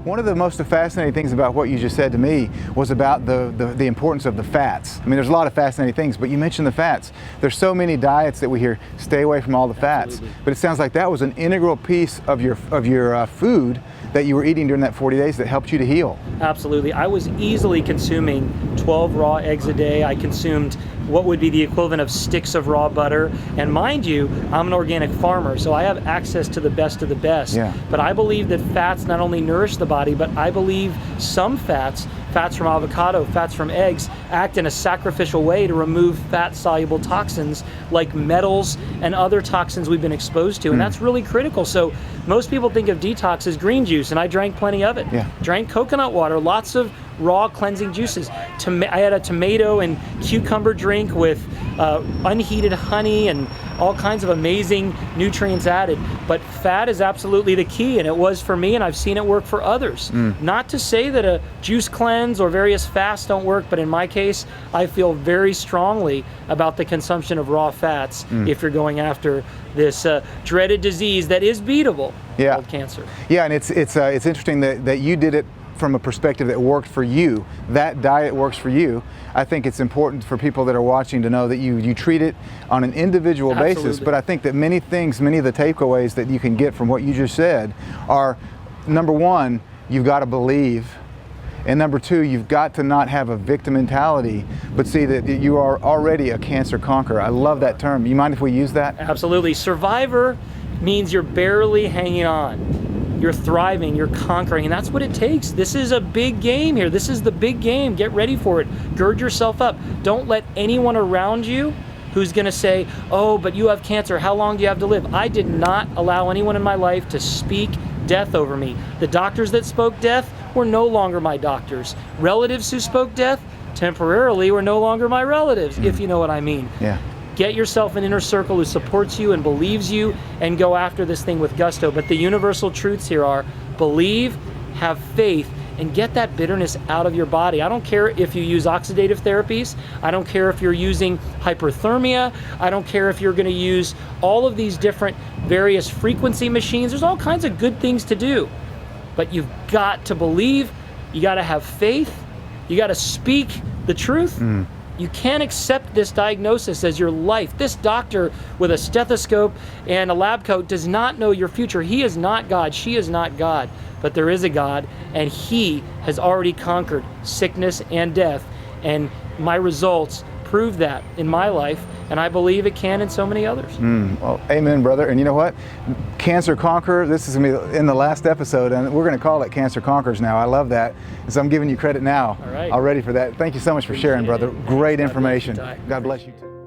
One of the most fascinating things about what you just said to me was about the importance of the fats. I mean, there's a lot of fascinating things, but you mentioned the fats. There's so many diets that we hear, stay away from all the fats. Absolutely. But it sounds like that was an integral piece of your food that you were eating during that 40 days that helped you to heal. Absolutely. I was easily consuming 12 raw eggs a day. I consumed what would be the equivalent of sticks of raw butter. And mind you, I'm an organic farmer, so I have access to the best of the best. Yeah. But I believe that fats not only nourish the body, but I believe some fats from avocado, fats from eggs, act in a sacrificial way to remove fat-soluble toxins like metals and other toxins we've been exposed to, and that's really critical. So most people think of detox as green juice, and I drank plenty of it. Yeah. Drank coconut water, lots of raw cleansing juices. I had a tomato and cucumber drink with unheated honey and all kinds of amazing nutrients added. But fat is absolutely the key, and it was for me, and I've seen it work for others. Not to say that a juice cleanse or various fasts don't work, but in my case, I feel very strongly about the consumption of raw fats if you're going after this dreaded disease that is beatable, called cancer. Yeah, and it's interesting that you did it from a perspective that worked for you. That diet works for you. I think it's important for people that are watching to know that you treat it on an individual basis, but I think that many of the takeaways that you can get from what you just said are, number one, you've got to believe, and number two, you've got to not have a victim mentality, but see that you are already a cancer conqueror. I love that term. You mind if we use that? Absolutely. Survivor means you're barely hanging on. You're thriving, you're conquering, and that's what it takes. This is a big game here. This is the big game. Get ready for it. Gird yourself up. Don't let anyone around you who's gonna say, oh, but you have cancer, how long do you have to live? I did not allow anyone in my life to speak death over me. The doctors that spoke death were no longer my doctors. Relatives who spoke death temporarily were no longer my relatives, if you know what I mean. Yeah. Get yourself an inner circle who supports you and believes you, and go after this thing with gusto. But the universal truths here are believe, have faith, and get that bitterness out of your body. I don't care if you use oxidative therapies. I don't care if you're using hyperthermia. I don't care if you're gonna use all of these different various frequency machines. There's all kinds of good things to do. But you've got to believe, you gotta have faith, you gotta speak the truth. You can't accept this diagnosis as your life. This doctor with a stethoscope and a lab coat does not know your future. He is not God, she is not God, but there is a God, and He has already conquered sickness and death, and my results prove that in my life, and I believe it can in so many others. Well, amen, brother. And you know what? Cancer Conqueror, this is going to be in the last episode, and we're going to call it Cancer Conquerors now. I love that. And so I'm giving you credit now All right. already for that. Thank you so much for sharing, brother. Great information. God bless you too.